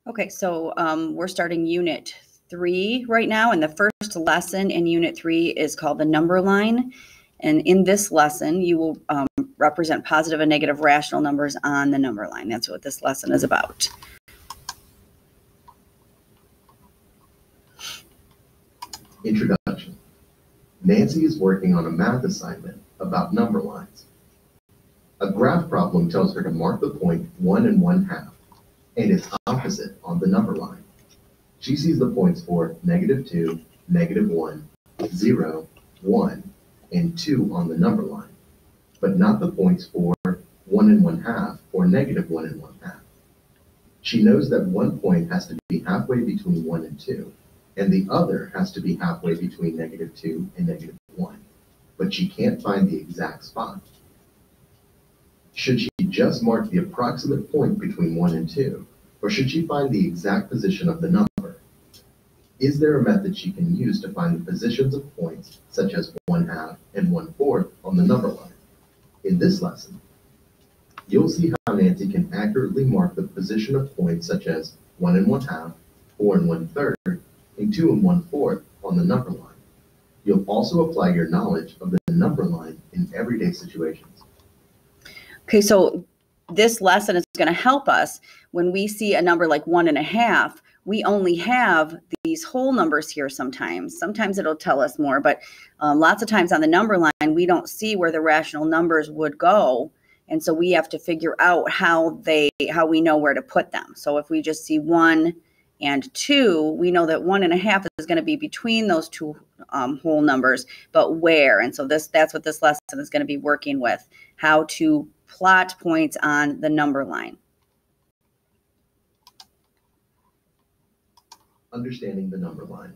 Okay, so we're starting Unit 3 right now, and the first lesson in Unit 3 is called the number line. And in this lesson, you will represent positive and negative rational numbers on the number line. That's what this lesson is about. Introduction. Nancy is working on a math assignment about number lines. A graph problem tells her to mark the point 1 1/2 and its opposite on the number line. She sees the points for -2, -1, 0, 1, and 2 on the number line, but not the points for 1 1/2 or -1 1/2. She knows that one point has to be halfway between 1 and 2, and the other has to be halfway between -2 and -1, but she can't find the exact spot. Should she just mark the approximate point between 1 and 2, or should she find the exact position of the number? Is there a method she can use to find the positions of points such as 1/2 and 1/4 on the number line? In this lesson, you'll see how Nancy can accurately mark the position of points such as 1 1/2, 4 1/3, and 2 1/4 on the number line. You'll also apply your knowledge of the number line in everyday situations. Okay, so this lesson is going to help us when we see a number like 1 1/2. We only have these whole numbers here sometimes. Sometimes it'll tell us more, but lots of times on the number line, we don't see where the rational numbers would go. And so we have to figure out how we know where to put them. So if we just see 1 and 2, we know that 1 1/2 is going to be between those two whole numbers, but where? And so that's what this lesson is going to be working with, how to plot points on the number line. Understanding the number line.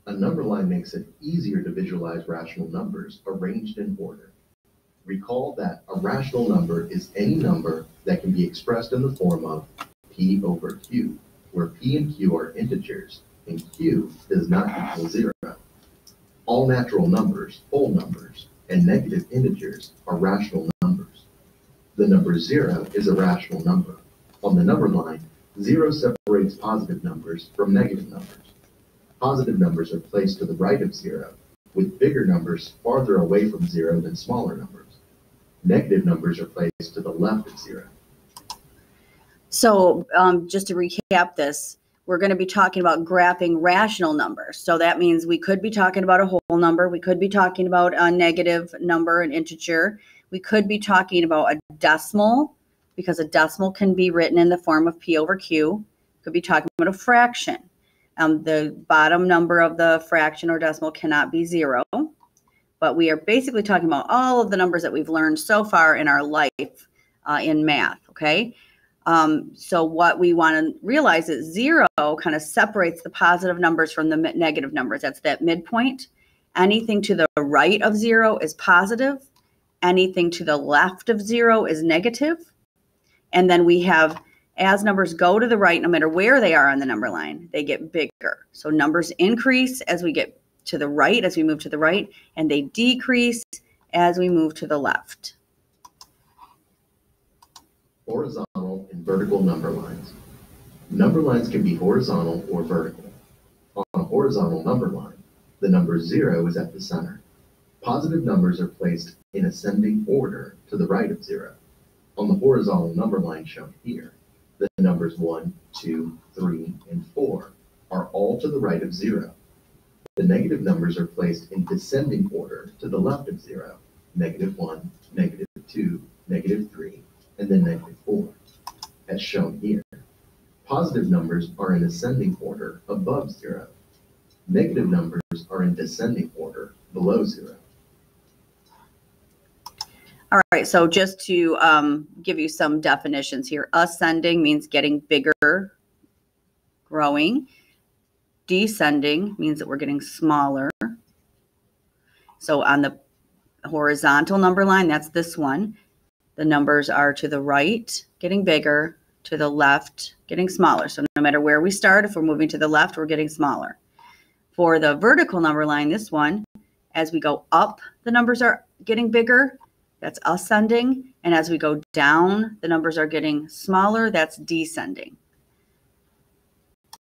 A number line makes it easier to visualize rational numbers arranged in order. Recall that a rational number is any number that can be expressed in the form of P over Q, where P and Q are integers and Q does not equal 0. All natural numbers, whole numbers, and negative integers are rational numbers. The number 0 is a rational number. On the number line, 0 separates positive numbers from negative numbers. Positive numbers are placed to the right of 0, with bigger numbers farther away from 0 than smaller numbers. Negative numbers are placed to the left of 0. So just to recap this, we're going to be talking about graphing rational numbers. So that means we could be talking about a whole number. We could be talking about a negative number, an integer. We could be talking about a decimal, because a decimal can be written in the form of P over Q. Could be talking about a fraction. The bottom number of the fraction or decimal cannot be 0. But we are basically talking about all of the numbers that we've learned so far in our life in math, okay? So what we want to realize is 0 kind of separates the positive numbers from the negative numbers. That's that midpoint. Anything to the right of 0 is positive. Anything to the left of 0 is negative. And then we have, as numbers go to the right, no matter where they are on the number line, they get bigger. So numbers increase as we get to the right, as we move to the right, and they decrease as we move to the left. Horizontal and vertical number lines. Number lines can be horizontal or vertical. On a horizontal number line, the number 0 is at the center. Positive numbers are placed in ascending order to the right of 0. On the horizontal number line shown here, the numbers 1, 2, 3, and 4 are all to the right of 0. The negative numbers are placed in descending order to the left of 0, -1, -2, -3, and then -4, as shown here. Positive numbers are in ascending order above 0. Negative numbers are in descending order below 0. All right, so just to give you some definitions here, ascending means getting bigger, growing. Descending means that we're getting smaller. So on the horizontal number line, that's this one. The numbers are to the right, getting bigger, to the left, getting smaller. So no matter where we start, if we're moving to the left, we're getting smaller. For the vertical number line, this one, as we go up, the numbers are getting bigger. That's ascending. And as we go down, the numbers are getting smaller. That's descending.